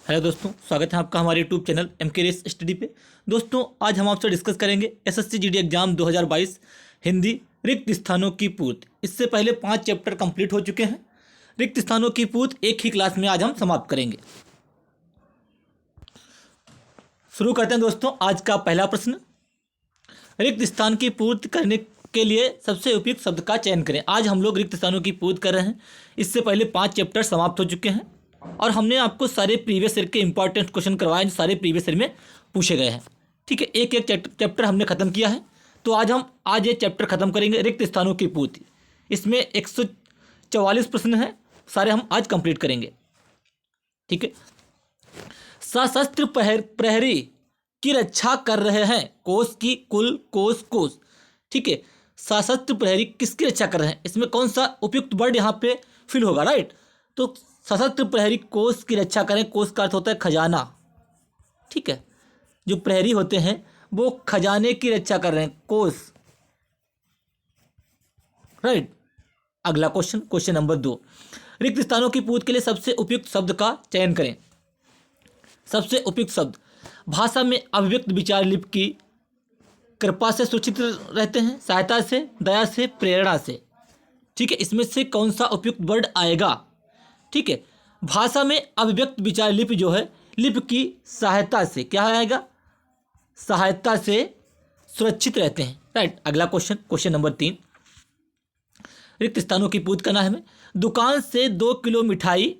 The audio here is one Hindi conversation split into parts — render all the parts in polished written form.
हेलो दोस्तों, स्वागत है आपका हमारे यूट्यूब चैनल एम के रेस स्टडी पे। दोस्तों, आज हम आपसे डिस्कस करेंगे एसएससी जीडी एग्जाम 2022 हिंदी रिक्त स्थानों की पूर्ति। इससे पहले 5 चैप्टर कंप्लीट हो चुके हैं। रिक्त स्थानों की पूर्ति एक ही क्लास में आज हम समाप्त करेंगे। शुरू करते हैं दोस्तों। आज का पहला प्रश्न, रिक्त स्थान की पूर्ति करने के लिए सबसे उपयुक्त शब्द का चयन करें। आज हम लोग रिक्त स्थानों की पूर्ति कर रहे हैं। इससे पहले 5 चैप्टर समाप्त हो चुके हैं और हमने आपको सारे प्रीवियस ईयर के इंपॉर्टेंट क्वेश्चन करवाए जो सारे प्रीवियस ईयर में पूछे गए हैं। ठीक है, एक एक चैप्टर हमने खत्म किया है। तो आज ये चैप्टर खत्म करेंगे, रिक्त स्थानों की पूर्ति। इसमें 144 प्रश्न हैं, सारे हम आज कंप्लीट करेंगे। ठीक है, सशस्त्र प्रहरी की रक्षा कर रहे हैं। कोस की, कुल, कोस। ठीक है, सशस्त्र प्रहरी किसकी रक्षा कर रहे हैं, इसमें कौन सा उपयुक्त वर्ड यहाँ पे फिल होगा। राइट, तो सशस्त्र प्रहरी कोस की रक्षा करें। कोस का अर्थ होता है खजाना। ठीक है, जो प्रहरी होते हैं वो खजाने की रक्षा कर रहे हैं, कोस। राइट, अगला क्वेश्चन नंबर 2, रिक्त स्थानों की पूर्ति के लिए सबसे उपयुक्त शब्द का चयन करें। सबसे उपयुक्त शब्द, भाषा में अभिव्यक्त विचार लिपि की कृपा से सुरक्षित रहते हैं, सहायता से, दया से, प्रेरणा से। ठीक है, इसमें से कौन सा उपयुक्त वर्ड आएगा। ठीक है, भाषा में अभिव्यक्त विचार लिपि जो है, लिपि की सहायता से, क्या आएगा, सहायता से सुरक्षित रहते हैं। राइट, अगला क्वेश्चन नंबर 3, रिक्त स्थानों की पूर्ति करना है हमें। दुकान से 2 किलो मिठाई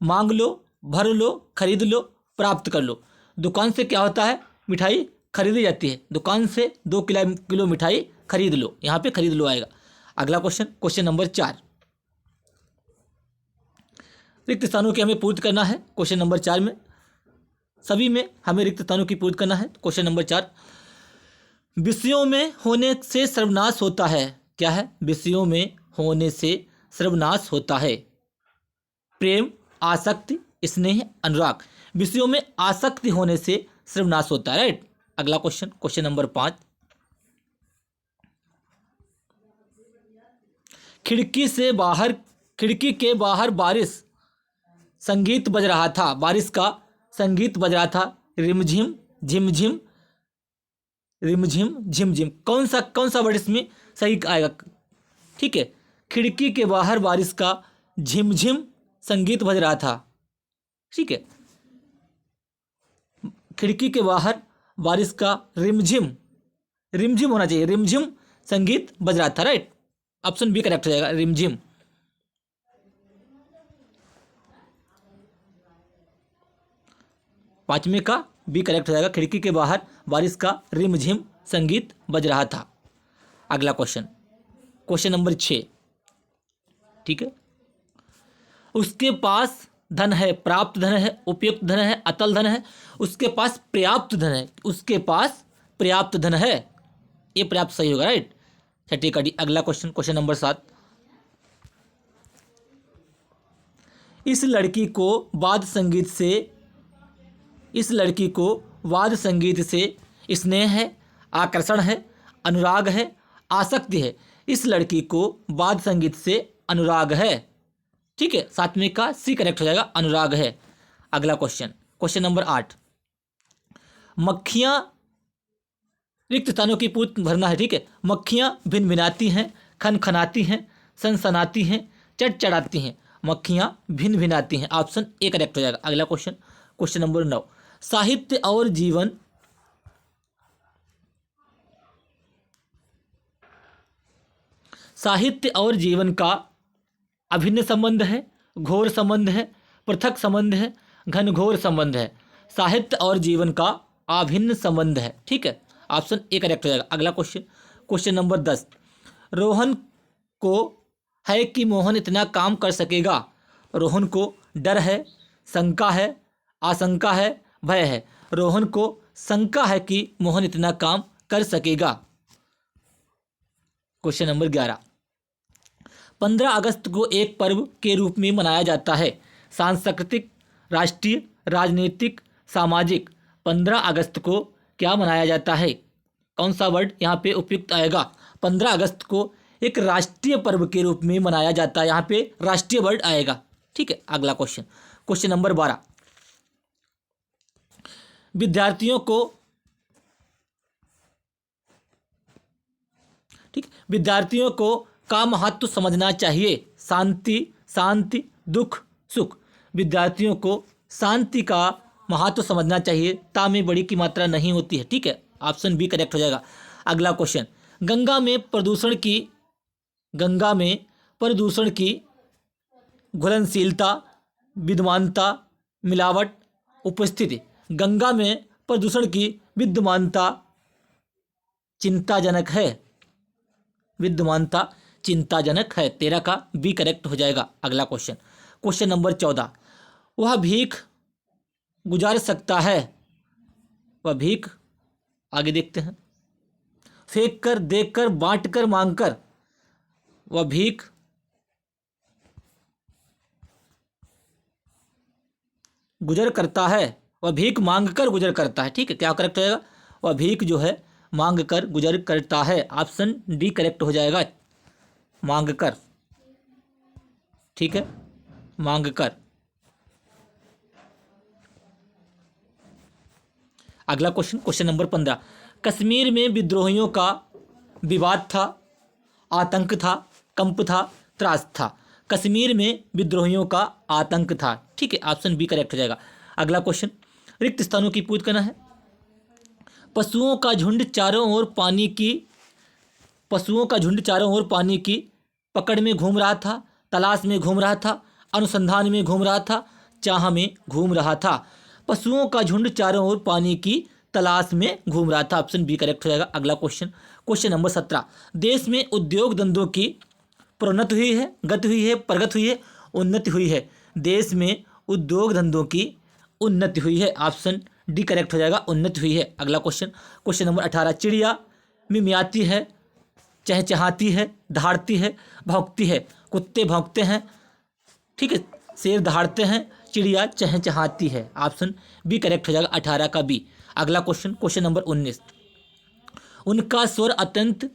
मांग लो, भर लो, खरीद लो, प्राप्त कर लो। दुकान से क्या होता है, मिठाई खरीदी जाती है। दुकान से 2 किलो मिठाई खरीद लो, यहाँ पे खरीद लो आएगा। अगला क्वेश्चन नंबर 4, रिक्त स्थानों की हमें पूर्ति करना है। क्वेश्चन नंबर 4 में सभी में हमें रिक्त स्थानों की पूर्ति करना है। क्वेश्चन नंबर 4, विषयों में होने से सर्वनाश होता है। क्या है, विषयों में होने से सर्वनाश होता है। प्रेम, आसक्ति, स्नेह, अनुराग। विषयों में आसक्ति होने से सर्वनाश होता है। राइट, अगला क्वेश्चन नंबर 5, खिड़की के बाहर बारिश संगीत बज रहा था। बारिश का संगीत बज रहा था, रिमझिम, झिमझिम, रिमझिम, झिमझिम। कौन सा वर्ड इसमें सही आएगा। ठीक है, खिड़की के बाहर बारिश का झिमझिम संगीत बज रहा था। ठीक है, खिड़की के बाहर बारिश का रिमझिम होना चाहिए, रिमझिम संगीत बज रहा था। राइट, ऑप्शन बी करेक्ट हो जाएगा, रिमझिम। पांचवें का बी करेक्ट हो जाएगा, खिड़की के बाहर बारिश का रिमझिम संगीत बज रहा था। अगला क्वेश्चन नंबर 6। ठीक है, उसके पास धन है, प्राप्त धन है, उपयुक्त धन है, अतल धन है। उसके पास पर्याप्त धन है, उसके पास पर्याप्त धन है, ये पर्याप्त सही होगा। राइट, छठी का डी। अगला क्वेश्चन नंबर 7, इस लड़की को वाद्य संगीत से स्नेह है, आकर्षण है, अनुराग है, आसक्ति है। इस लड़की को वाद्य संगीत से अनुराग है। ठीक है, 7वें का सी करेक्ट हो जाएगा, अनुराग है। अगला क्वेश्चन नंबर 8, मक्खियां, रिक्त स्थानों की पूर्ति भरना है। ठीक है, मक्खियां भिनभिनाती हैं, खनखनाती हैं, सनसनाती हैं, चढ़चढ़ाती हैं। मक्खियां भिनभिनाती हैं, ऑप्शन ए करेक्ट हो जाएगा। अगला क्वेश्चन नंबर 9, साहित्य और जीवन का अभिन्न संबंध है, घोर संबंध है, पृथक संबंध है, घनघोर संबंध है। साहित्य और जीवन का अभिन्न संबंध है। ठीक है, ऑप्शन ए करेक्ट हो जाएगा। अगला क्वेश्चन नंबर 10, रोहन को है कि मोहन इतना काम कर सकेगा। रोहन को डर है, शंका है, आशंका है, भय है। रोहन को शंका है कि मोहन इतना काम कर सकेगा। क्वेश्चन नंबर 11, 15 अगस्त को एक पर्व के रूप में मनाया जाता है। सांस्कृतिक, राष्ट्रीय, राजनीतिक, सामाजिक। 15 अगस्त को क्या मनाया जाता है, कौन सा वर्ड यहाँ पे उपयुक्त आएगा। 15 अगस्त को एक राष्ट्रीय पर्व के रूप में मनाया जाता है, यहाँ पे राष्ट्रीय वर्ड आएगा। ठीक है, अगला क्वेश्चन नंबर 12, विद्यार्थियों को ठीक, विद्यार्थियों को का महत्व समझना चाहिए। शांति, शांति, दुख, सुख। विद्यार्थियों को शांति का महत्व समझना चाहिए। ता में बड़ी की मात्रा नहीं होती है। ठीक है, ऑप्शन बी करेक्ट हो जाएगा। अगला क्वेश्चन, गंगा में प्रदूषण की घुलनशीलता, विद्यमानता, मिलावट, उपस्थिति। गंगा में प्रदूषण की विद्यमानता चिंताजनक है। विद्यमानता चिंताजनक है। 13 का बी करेक्ट हो जाएगा। अगला क्वेश्चन, क्वेश्चन नंबर 14, वह भीख गुजार सकता है। वह भीख, आगे देखते हैं, फेंक कर, देख कर, बांट कर, मांग कर। वह भीख गुजर करता है। वह भीख मांग कर गुजर करता है। ठीक है, क्या करेक्ट हो जाएगा? वह भीख जो है मांग कर गुजर करता है। ऑप्शन डी करेक्ट हो जाएगा, मांग कर। ठीक है, मांग कर। अगला क्वेश्चन, क्वेश्चन नंबर 15, कश्मीर में विद्रोहियों का विवाद था, आतंक था, कंप था, त्रास था। कश्मीर में विद्रोहियों का आतंक था। ठीक है, ऑप्शन बी करेक्ट हो जाएगा। अगला क्वेश्चन, रिक्त स्थानों की पूर्ति करना है। पशुओं का झुंड चारों ओर पानी की पकड़ में घूम रहा था, तलाश में घूम रहा था, अनुसंधान में घूम रहा था, चाह में घूम रहा था। पशुओं का झुंड चारों ओर पानी की तलाश में घूम रहा था। ऑप्शन बी करेक्ट हो जाएगा। अगला क्वेश्चन, क्वेश्चन नंबर 17, देश में उद्योग धंधों की प्रोन्नति हुई है, गति हुई है, प्रगति हुई है, उन्नति हुई है। देश में उद्योग धंधों की उन्नति हुई है। ऑप्शन डी करेक्ट हो जाएगा, उन्नति हुई है। अगला क्वेश्चन, क्वेश्चन नंबर 18, चिड़िया मिमियाती है, चहचहाती है, दहाड़ती है, भौंकती है। कुत्ते भौंकते हैं, ठीक है, शेर दहाड़ते हैं, चिड़िया चहचहाती है। ऑप्शन बी करेक्ट हो जाएगा, 18 का बी। अगला क्वेश्चन, क्वेश्चन नंबर 19, उनका स्वर अत्यंत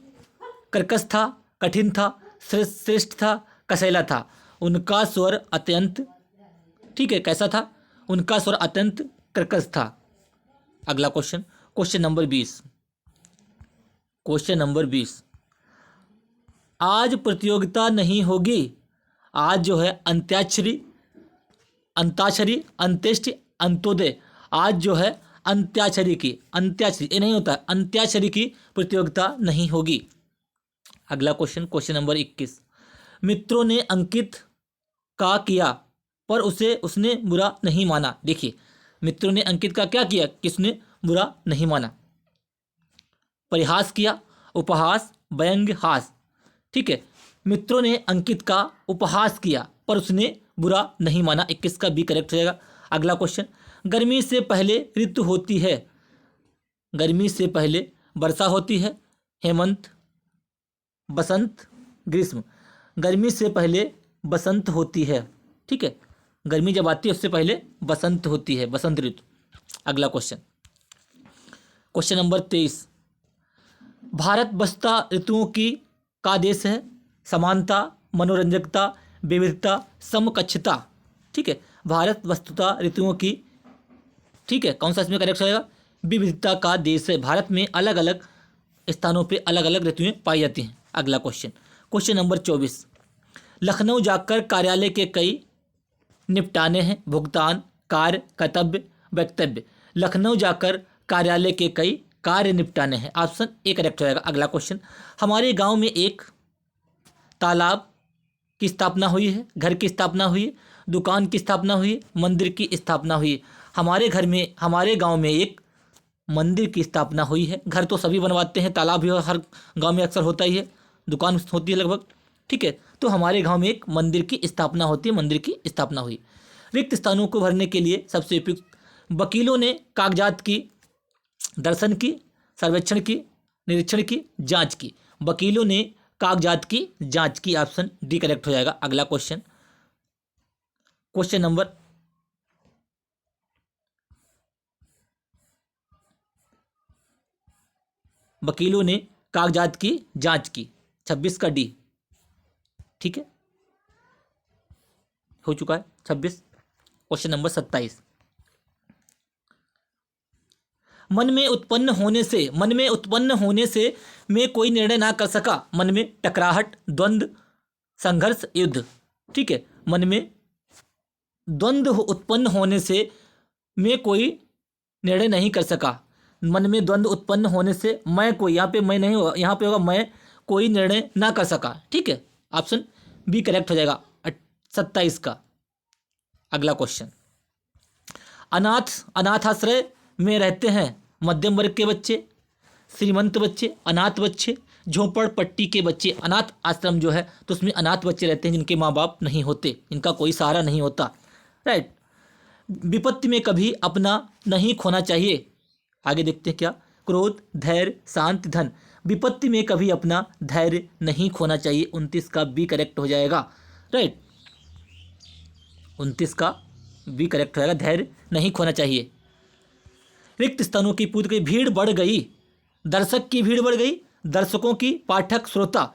कर्कश था, कठिन था, श्रेष्ठ था, कसैला था। उनका स्वर अत्यंत, ठीक है, कैसा था? उनका स्वर अत्यंत कर्कश था। अगला question, question number 20, question number 20, आज प्रतियोगिता नहीं होगी। आज जो है अंत्याक्षरी, अंत्येष्टि, अंत्योदय। आज जो है अंत्याक्षरी ये नहीं होता, अंत्याक्षरी की प्रतियोगिता नहीं होगी। अगला क्वेश्चन, क्वेश्चन नंबर 21, मित्रों ने अंकित का किया पर उसने बुरा नहीं माना। देखिए, मित्रों ने अंकित का क्या किया, किसने बुरा नहीं माना। परिहास किया, उपहास, व्यंग्य, हास। ठीक है, मित्रों ने अंकित का उपहास किया पर उसने बुरा नहीं माना। 21 का बी करेक्ट हो जाएगा। अगला क्वेश्चन, गर्मी से पहले ऋतु होती है। गर्मी से पहले वर्षा होती है, हेमंत, बसंत, ग्रीष्म। गर्मी से पहले बसंत होती है। ठीक है, गर्मी जब आती है उससे पहले बसंत होती है, बसंत ऋतु। अगला क्वेश्चन, क्वेश्चन नंबर 23, भारत वस्तुतः ऋतुओं की का देश है। समानता, मनोरंजकता, विविधता, समकक्षता। ठीक है, भारत वस्तुतः ऋतुओं की, ठीक है, कौन सा इसमें करेक्ट होगा? विविधता का देश है। भारत में अलग अलग स्थानों पे अलग अलग ऋतुएं पाई जाती हैं। अगला क्वेश्चन, क्वेश्चन नंबर 24, लखनऊ जाकर कार्यालय के कई निपटाने हैं। भुगतान, कार्य, कर्तव्य, वक्तव्य। लखनऊ जाकर कार्यालय के कई कार्य निपटाने हैं। ऑप्शन ए करेक्ट हो जाएगा। अगला क्वेश्चन, हमारे गांव में एक तालाब की स्थापना हुई है, घर की स्थापना हुई है, दुकान की स्थापना हुई है, मंदिर की स्थापना हुई है। हमारे गांव में एक मंदिर की स्थापना हुई है। घर तो सभी बनवाते हैं, तालाब भी हर गांव में अक्सर होता ही है, दुकान होती है लगभग। ठीक है, तो हमारे गांव में एक मंदिर की स्थापना होती है, मंदिर की स्थापना हुई। रिक्त स्थानों को भरने के लिए सबसे उपयुक्त, वकीलों ने कागजात की दर्शन की, सर्वेक्षण की, निरीक्षण की, जांच की। वकीलों ने कागजात की जांच की। ऑप्शन डी करेक्ट हो जाएगा। अगला क्वेश्चन, क्वेश्चन नंबर वकीलों ने कागजात की जांच की, 26 का डी। ठीक है, हो चुका है 26। क्वेश्चन नंबर 27, मन में उत्पन्न होने से मैं कोई निर्णय ना कर सका। मन में टकराहट, द्वंद्व, संघर्ष, युद्ध। ठीक है, मन में द्वंद्व उत्पन्न होने से मैं कोई निर्णय नहीं कर सका। मन में द्वंद्व उत्पन्न होने से मैं कोई, यहाँ पे मैं नहीं होगा, यहाँ पे होगा मैं कोई निर्णय ना कर सका। ठीक है, ऑप्शन बी करेक्ट हो जाएगा 27 का। अगला क्वेश्चन, अनाथाश्रय में रहते हैं मध्यम वर्ग के बच्चे, श्रीमंत बच्चे, अनाथ बच्चे, झोपड़पट्टी के बच्चे। अनाथ आश्रम जो है तो उसमें अनाथ बच्चे रहते हैं जिनके माँ बाप नहीं होते, इनका कोई सहारा नहीं होता। राइट। विपत्ति में कभी अपना नहीं खोना चाहिए। आगे देखते हैं क्या, क्रोध, धैर्य, शांति, धन। विपत्ति में कभी अपना धैर्य नहीं खोना चाहिए। 29 का बी करेक्ट हो जाएगा। राइट, 29 का बी करेक्ट हो जाएगा, धैर्य नहीं खोना चाहिए। रिक्त स्थानों की पूर्ति की भीड़ बढ़ गई, दर्शक की भीड़ बढ़ गई, दर्शकों की, पाठक, श्रोता।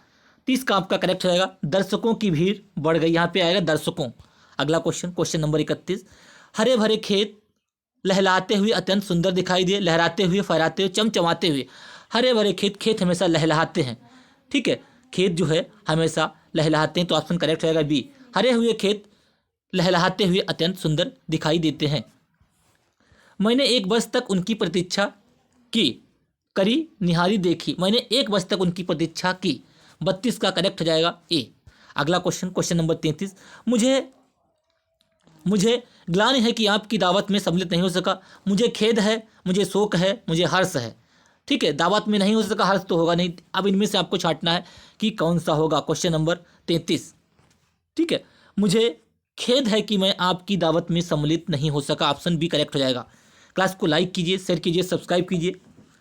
30 का आपका करेक्ट हो जाएगा, दर्शकों की भीड़ बढ़ गई, यहाँ पे आएगा दर्शकों। अगला क्वेश्चन, क्वेश्चन नंबर 31, हरे भरे खेत लहलाते हुए अत्यंत सुंदर दिखाई दिए। लहराते हुए, फहराते हुए, चमचमाते हुए। हरे भरे खेत, खेत हमेशा लहलहाते हैं। ठीक है, खेत जो है हमेशा लहलहाते हैं, तो ऑप्शन करेक्ट हो जाएगा बी। हरे हुए खेत लहलहाते हुए अत्यंत सुंदर दिखाई देते हैं। मैंने 1 वर्ष तक उनकी प्रतीक्षा की, करी, निहारी, देखी। मैंने 1 वर्ष तक उनकी प्रतीक्षा की। 32 का करेक्ट हो जाएगा ए। अगला क्वेश्चन, क्वेश्चन नंबर 33, मुझे ग्लानि है कि आपकी दावत में सम्मिलित नहीं हो सका। मुझे खेद है, मुझे शोक है, मुझे हर्ष है। ठीक है, दावत में नहीं हो सका, हर्ष तो होगा नहीं। अब इनमें से आपको छांटना है कि कौन सा होगा। Question number 33। ठीक है, मुझे खेद है कि मैं आपकी दावत में सम्मिलित नहीं हो सका। ऑप्शन बी करेक्ट हो जाएगा। क्लास को लाइक कीजिए, शेयर कीजिए, सब्सक्राइब कीजिए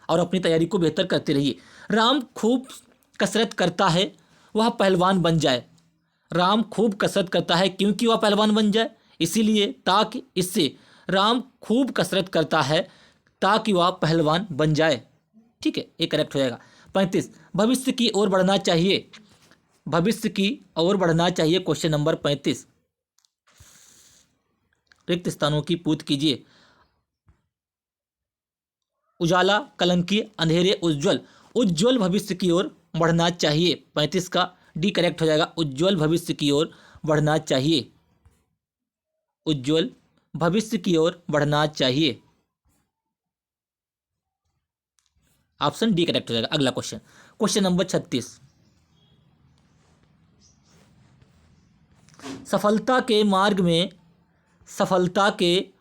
और अपनी तैयारी को बेहतर करते रहिए। राम खूब कसरत करता है, वह पहलवान बन जाए। राम खूब कसरत करता है क्योंकि वह पहलवान बन जाए, इसीलिए, ताकि, इससे। राम खूब कसरत करता है ताकि वह पहलवान बन जाए। ठीक है, ये करेक्ट हो जाएगा। 35, भविष्य की ओर बढ़ना चाहिए। भविष्य की ओर बढ़ना चाहिए। Question number 35। रिक्त स्थानों की पूर्ति कीजिए। उजाला, कलंकी, अंधेरे, उज्जवल। उज्जवल भविष्य की ओर बढ़ना चाहिए। 35 का डी करेक्ट हो जाएगा, उज्जवल भविष्य की ओर बढ़ना चाहिए। उज्जवल भविष्य की ओर बढ़ना चाहिए। ऑप्शन डी करेक्ट हो जाएगा। अगला क्वेश्चन, क्वेश्चन नंबर 36, सफलता के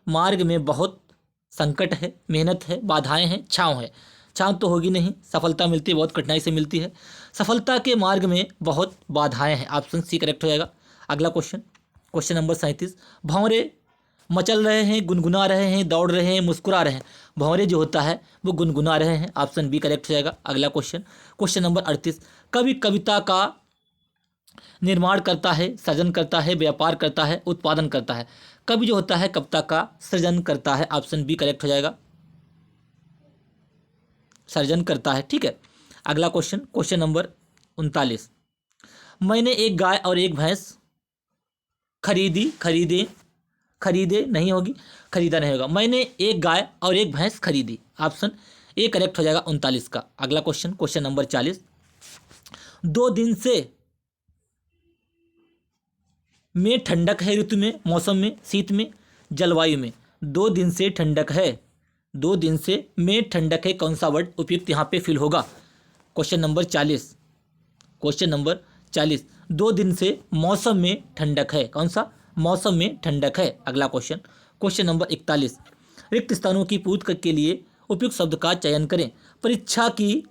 मार्ग में बहुत संकट है, मेहनत है, बाधाएं हैं, छांव है। छांव तो होगी नहीं, सफलता मिलती है बहुत कठिनाई से मिलती है। सफलता के मार्ग में बहुत बाधाएं हैं। ऑप्शन सी करेक्ट हो जाएगा। अगला क्वेश्चन, क्वेश्चन नंबर 37, भंवरे मचल रहे हैं, गुनगुना रहे हैं, दौड़ रहे हैं, मुस्कुरा रहे हैं। भंवरे जो होता है वो गुनगुना रहे हैं। ऑप्शन बी करेक्ट हो जाएगा। अगला क्वेश्चन, क्वेश्चन नंबर 38, कवि कविता का निर्माण करता है, सृजन करता है, व्यापार करता है, उत्पादन करता है। कवि जो होता है कविता का सृजन करता है। ऑप्शन बी करेक्ट हो जाएगा, सृजन करता है। ठीक है, अगला क्वेश्चन, क्वेश्चन नंबर 39, मैंने एक गाय और एक भैंस खरीदे नहीं होगी, खरीदा नहीं होगा। मैंने एक गाय और एक भैंस खरीदी। ऑप्शन ए करेक्ट हो जाएगा 39 का। अगला क्वेश्चन, क्वेश्चन नंबर 40, 2 दिन से में ठंडक है, ऋतु में, मौसम में, शीत में, जलवायु में। 2 दिन से ठंडक है, 2 दिन से में ठंडक है, कौन सा वर्ड उपयुक्त यहाँ पे फिल होगा। क्वेश्चन नंबर 40, क्वेश्चन नंबर 40, 2 दिन से मौसम में ठंडक है, कौन सा, मौसम में ठंडक है। अगला क्वेश्चन, क्वेश्चन नंबर 41, रिक्त स्थानों की पूर्ति के लिए उपयुक्त शब्द का चयन करें। परीक्षा की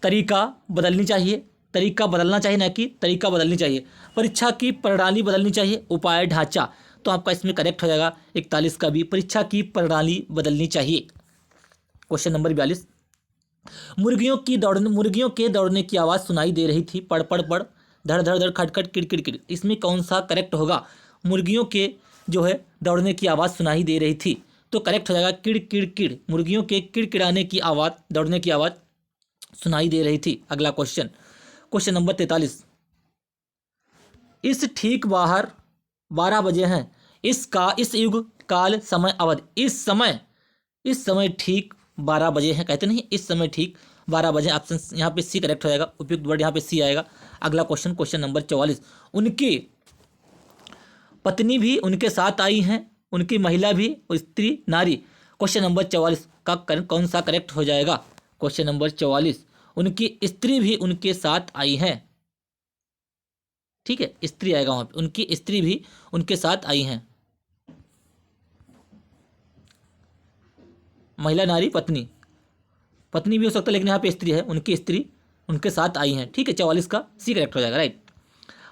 तरीका बदलनी चाहिए, तरीका बदलना चाहिए, ना कि तरीका बदलनी चाहिए। परीक्षा की प्रणाली बदलनी चाहिए, उपाय, ढांचा। तो आपका इसमें करेक्ट हो जाएगा 41 का भी, परीक्षा की प्रणाली बदलनी चाहिए। क्वेश्चन नंबर 42, मुर्गियों के दौड़ने की आवाज़ सुनाई दे रही थी, पड़ पड़ पड़, धड़ धड़ धड़, खटखट, किड़ किड़ किड़। इसमें कौन सा करेक्ट होगा। मुर्गियों के जो है दौड़ने की आवाज़ सुनाई दे रही थी, तो करेक्ट हो जाएगा किड़ किड़ किड़। मुर्गियों के किड़किड़ाने की आवाज़, दौड़ने की आवाज़ सुनाई दे रही थी। अगला क्वेश्चन, क्वेश्चन नंबर 43, इस ठीक बाहर 12 बजे हैं, इस युग काल समय अवधि। इस समय इस समय ठीक 12 बजे हैं, कहते नहीं इस समय ठीक 12 बजे। ऑप्शन यहाँ पे सी करेक्ट हो जाएगा, उपयुक्त वर्ड यहाँ पे सी आएगा। अगला क्वेश्चन, क्वेश्चन नंबर 44, उनकी पत्नी भी उनके साथ आई हैं, उनकी महिला भी, स्त्री नारी। क्वेश्चन नंबर 44 का कौन सा करेक्ट हो जाएगा? क्वेश्चन नंबर 44, उनकी स्त्री भी उनके साथ आई हैं। ठीक है, स्त्री आएगा वहां पे, उनकी स्त्री भी उनके साथ आई हैं। महिला, नारी, पत्नी, पत्नी भी हो सकता है लेकिन यहाँ पे स्त्री है, उनकी स्त्री उनके साथ आई हैं। ठीक है, 44 का सी करेक्ट हो जाएगा, राइट।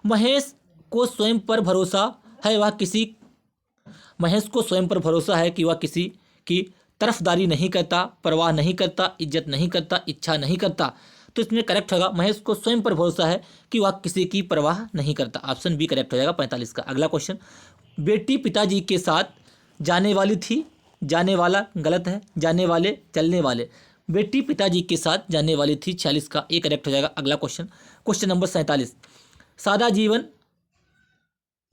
महेश को स्वयं पर भरोसा है, वह किसी महेश को स्वयं पर भरोसा है कि वह किसी की तरफदारी नहीं करता, परवाह नहीं करता, इज्जत नहीं करता, इच्छा नहीं करता। तो इसमें करेक्ट होगा, महेश को स्वयं पर भरोसा है कि वह किसी की परवाह नहीं करता। ऑप्शन बी करेक्ट हो जाएगा 45 का। अगला क्वेश्चन, बेटी पिताजी के साथ जाने वाली थी, जाने वाला गलत है, जाने वाले, चलने वाले। बेटी पिताजी के साथ जाने वाली थी, 46 का ए करेक्ट हो जाएगा। अगला क्वेश्चन, क्वेश्चन नंबर 47, सादा जीवन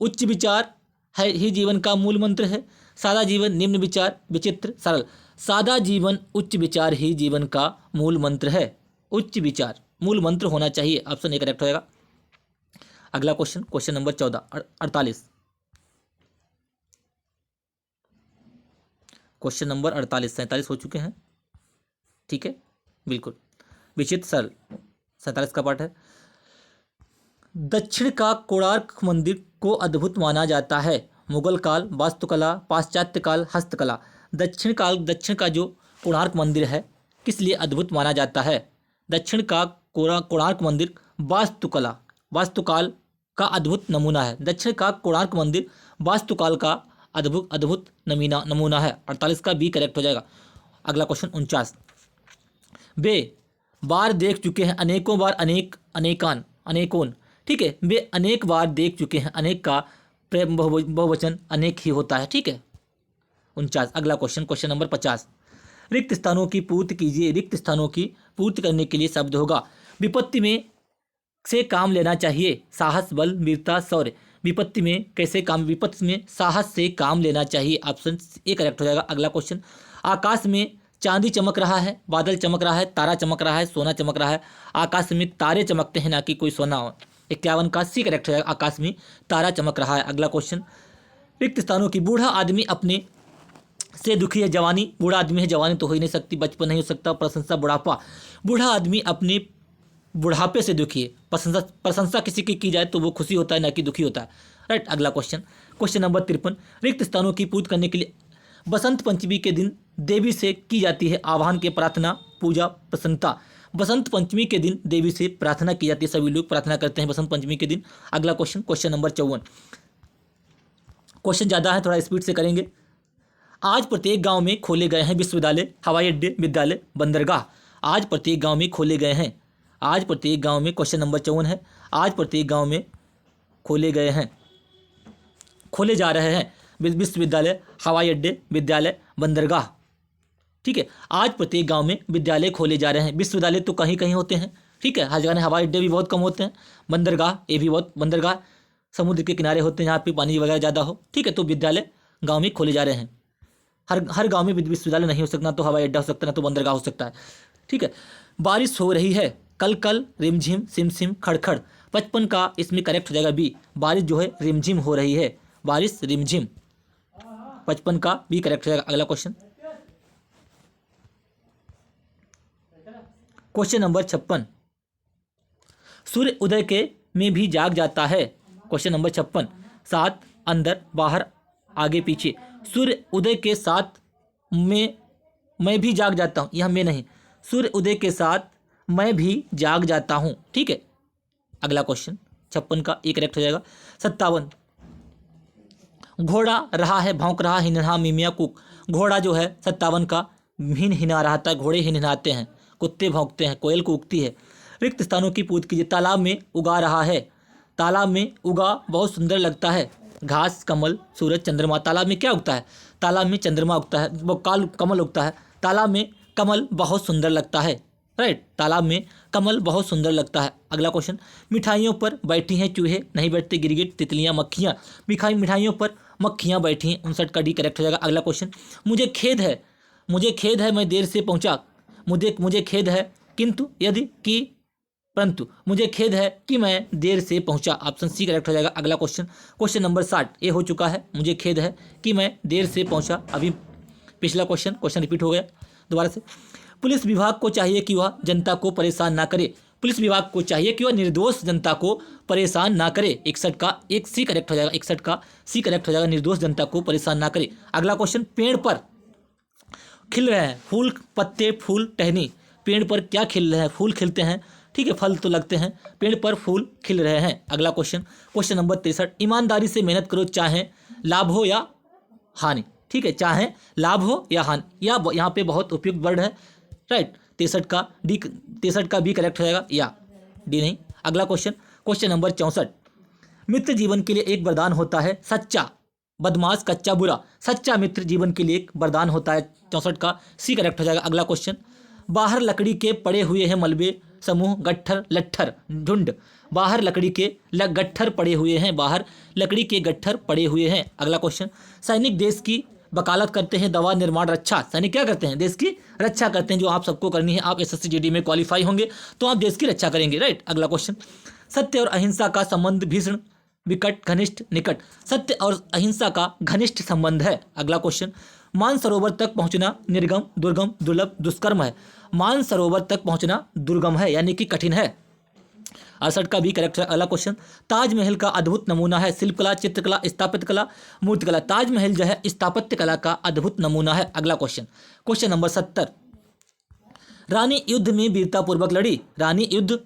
उच्च विचार है ही जीवन का मूल मंत्र है। सादा जीवन, निम्न विचार, विचित्र, सरल। सादा जीवन उच्च विचार ही जीवन का मूल मंत्र है। उच्च विचार मूल मंत्र होना चाहिए, ऑप्शन ए करेक्ट होगा। अगला question, question number 14, 48, question number 48, 47 हो चुके हैं। ठीक है, बिल्कुल, विचित्र, सरल, 47 का पार्ट है। दक्षिण का कोणार्क मंदिर को अद्भुत माना जाता है। मुगल काल, वास्तुकला, पाश्चात्य काल, हस्तकला। दक्षिण का जो कोणार्क मंदिर है किस लिए अद्भुत माना जाता है? दक्षिण का कोणार्क मंदिर वास्तुकाल का अद्भुत नमूना है। दक्षिण का कोणार्क मंदिर वास्तुकाल का अद्भुत नमूना है। 48 का बी करेक्ट हो जाएगा। अगला क्वेश्चन 49, वे बार देख चुके हैं, अनेकों बार, अनेकोन। ठीक है, वे अनेक बार देख चुके हैं, अनेक का प्रेम बहुवचन अनेक ही होता है। ठीक है, 49। अगला क्वेश्चन, क्वेश्चन नंबर 50, रिक्त स्थानों की पूर्ति कीजिए। रिक्त स्थानों की पूर्ति करने के लिए शब्द होगा, विपत्ति में से काम लेना चाहिए, साहस, बल, वीरता, शौर्य। विपत्ति में साहस से काम लेना चाहिए, ऑप्शन ए करेक्ट हो जाएगा। अगला क्वेश्चन, आकाश में चांदी चमक रहा है, बादल चमक रहा है, तारा चमक रहा है, सोना चमक रहा है। आकाश में तारे चमकते हैं, ना कि कोई सोना हो। 51 का सी करेक्ट हो जाएगा, आकाश में तारा चमक रहा है। अगला क्वेश्चन, रिक्त स्थानों की, बूढ़ा आदमी अपने से दुखी है, जवानी, बूढ़ा आदमी है, जवानी तो हो ही नहीं सकती, बचपन नहीं हो सकता, प्रशंसा, बुढ़ापा। बूढ़ा आदमी अपने बुढ़ापे से दुखी है। प्रशंसा किसी की जाए तो वो खुशी होता है, ना कि दुखी होता है, राइट। अगला क्वेश्चन, क्वेश्चन नंबर 53, रिक्त स्थानों की पूर्ति करने के लिए बसंत पंचमी के दिन देवी से की जाती है आह्वान के प्रार्थना, पूजा, प्रसन्नता। बसंत पंचमी के दिन देवी से प्रार्थना की जाती है, सभी लोग प्रार्थना करते हैं बसंत पंचमी के दिन। अगला क्वेश्चन, क्वेश्चन नंबर 54, क्वेश्चन ज़्यादा है, थोड़ा स्पीड से करेंगे। आज प्रत्येक गांव में खोले गए हैं विश्वविद्यालय, हवाई अड्डे, विद्यालय, बंदरगाह। आज प्रत्येक गांव में खोले गए हैं, आज प्रत्येक गांव में, क्वेश्चन नंबर 54 है, आज प्रत्येक गांव में खोले गए हैं, खोले जा रहे हैं विश्वविद्यालय, हवाई अड्डे, विद्यालय, बंदरगाह। ठीक है, आज प्रत्येक गांव में विद्यालय खोले जा रहे हैं। विश्वविद्यालय तो कहीं कहीं होते हैं, ठीक है, हर जगह। हवाई अड्डे भी बहुत कम होते हैं, बंदरगाह ये भी बहुत, बंदरगाह समुद्र के किनारे होते हैं जहाँ पे पानी वगैरह ज़्यादा हो। ठीक है, तो विद्यालय गाँव में खोले जा रहे हैं। हर गाँव में विश्वविद्यालय नहीं हो सकता, तो हवाई अड्डा हो सकता है, ना तो बंदरगाह हो सकता है। ठीक है, बारिश हो रही है, कल कल, रिमझिम, सिमसिम, खड़खड़। 55 का इसमें करेक्ट हो जाएगा बी, बारिश जो है रिमझिम हो रही है, बारिश रिमझिम। 55 का बी करेक्ट हो जाएगा। अगला क्वेश्चन, क्वेश्चन नंबर 56, सूर्य उदय के में भी जाग जाता है। क्वेश्चन नंबर 56, साथ, अंदर, बाहर, आगे, पीछे। सूर्य उदय के साथ में मैं भी जाग जाता हूँ, यह मैं नहीं, सूर्य उदय के साथ मैं भी जाग जाता हूँ। ठीक है, अगला क्वेश्चन 56 का एक करेक्ट हो जाएगा। 57, घोड़ा रहा है, भौंक रहा, हिनहा, मिमिया, कुक। घोड़ा जो है 57 का हिनहा रहा था, घोड़े हिनहाते हैं, कुत्ते भौंकते हैं, कोयल कूकती है। रिक्त स्थानों की पूर्ति कीजिए। तालाब में उगा रहा है, तालाब में उगा बहुत सुंदर लगता है, घास, कमल, सूरज, चंद्रमा। तालाब में क्या उगता है? तालाब में चंद्रमा उगता है, वो कमल उगता है। तालाब में कमल बहुत सुंदर लगता है, राइट, तालाब में कमल बहुत सुंदर लगता है। अगला क्वेश्चन, मिठाइयों पर बैठी हैं चूहे, नहीं बैठते गिरगिट, तितलियां, मक्खियाँ। मिठाइयों पर मक्खियाँ बैठी हैं, 59 का डी करेक्ट हो जाएगा। अगला क्वेश्चन, मुझे खेद है मुझे खेद है मैं देर से पहुंचा, मुझे खेद है किंतु यदि कि परंतु, मुझे खेद है कि मैं देर से पहुंचा। ऑप्शन सी करेक्ट हो जाएगा। अगला क्वेश्चन नंबर 60 ये हो चुका है, मुझे खेद है कि मैं देर से पहुंचा। अभी पिछला क्वेश्चन रिपीट हो गया दोबारा से। पुलिस विभाग को चाहिए कि वह जनता को परेशान ना करे, पुलिस विभाग को चाहिए कि वह निर्दोष जनता को परेशान ना करे। 61 का एक सी करेक्ट हो जाएगा, 61 का सी करेक्ट हो जाएगा, निर्दोष जनता को परेशान ना करे। अगला क्वेश्चन, पेड़ पर खिल रहे हैं फूल, पत्ते, फूल, टहनी। पेड़ पर क्या खिल रहे हैं? फूल खिलते हैं, ठीक है, फल तो लगते हैं, पेड़ पर फूल खिल रहे हैं। अगला क्वेश्चन नंबर 63, ईमानदारी से मेहनत करो चाहे लाभ हो या हानि। ठीक है, चाहे लाभ हो या हानि, या यहाँ पे बहुत उपयुक्त वर्ड है, राइट। 63 का बी करेक्ट हो जाएगा, या डी नहीं। अगला क्वेश्चन नंबर 64, मित्र जीवन के लिए एक वरदान होता है, सच्चा बदमाश कच्चा बुरा। सच्चा मित्र जीवन के लिए एक वरदान होता है, 64 का सी करेक्ट हो जाएगा। अगला क्वेश्चन, बाहर लकड़ी के पड़े हुए हैं मलबे, समूह, गट्ठर, लट्ठर, झुंड। बाहर लकड़ी के गट्ठर पड़े हुए हैं, बाहर लकड़ी के गट्ठर पड़े हुए हैं। अगला क्वेश्चन, सैनिक देश की वकालत करते हैं, दवा, निर्माण, रक्षा। सैनिक क्या करते हैं? देश की रक्षा करते हैं, जो आप सबको करनी है। आप एसएससी जीडी में क्वालिफाई होंगे तो आप देश की रक्षा करेंगे, राइट। अगला क्वेश्चन, सत्य और अहिंसा का संबंध भीषण, विकट, घनिष्ठ, निकट। सत्य और अहिंसा का घनिष्ठ संबंध है। अगला क्वेश्चन, मानसरोवर तक पहुंचना निर्गम, दुर्गम, दुर्लभ, दुष्कर्म है। मानसरोवर तक पहुंचना दुर्गम है, यानी कि कठिन है। 68 का भी करेक्ट है। अगला क्वेश्चन, ताजमहल का अद्भुत नमूना है, शिल्पकला, चित्रकला, स्थापत्य कला, मूर्तिकला। ताजमहल जो है स्थापत्य कला का अद्भुत नमूना है। अगला क्वेश्चन नंबर 70, रानी युद्ध में वीरतापूर्वक लड़ी। रानी युद्ध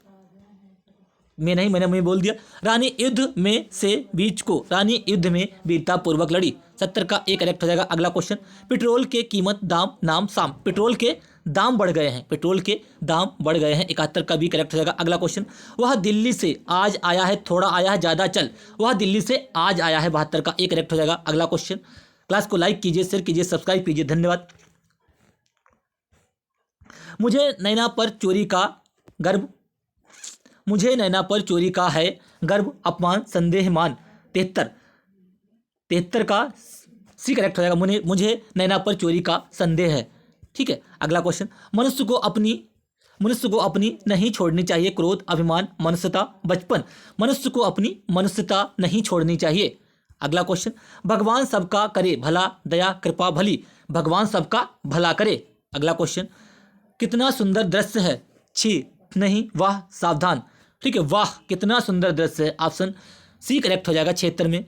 में नहीं, मैंने बोल दिया, रानी युद्ध में से बीच को, रानी युद्ध में वीरतापूर्वक लड़ी। 70 का एक करेक्ट हो जाएगा। अगला क्वेश्चन, पेट्रोल के कीमत, दाम, नाम, साम। पेट्रोल के दाम बढ़ गए हैं, पेट्रोल के दाम बढ़ गए हैं। 71 का भी करेक्ट हो जाएगा। अगला क्वेश्चन, वह दिल्ली से आज आया है, थोड़ा आया है, ज़्यादा चल। वह दिल्ली से आज आया है, 72 का एक करेक्ट हो जाएगा। अगला क्वेश्चन, क्लास को लाइक कीजिए, शेयर कीजिए, सब्सक्राइब कीजिए, धन्यवाद। मुझे नैना पर चोरी का गर्व, मुझे नैना पर चोरी का है गर्व, अपमान, संदेह, मान। 73 का सी करेक्ट हो जाएगा। मुझे नैना पर चोरी का संदेह है, ठीक है। अगला क्वेश्चन, मनुष्य को अपनी नहीं छोड़नी चाहिए, क्रोध, अभिमान, मनुष्यता, बचपन। मनुष्य को अपनी मनुष्यता नहीं छोड़नी चाहिए। अगला क्वेश्चन, भगवान सबका करे भला, दया, कृपा, भली। भगवान सबका भला करे। अगला क्वेश्चन, कितना सुंदर दृश्य है, छी नहीं, वाह, सावधान। ठीक है, वाह कितना सुंदर दृश्य है, ऑप्शन सी करेक्ट हो जाएगा 76 में।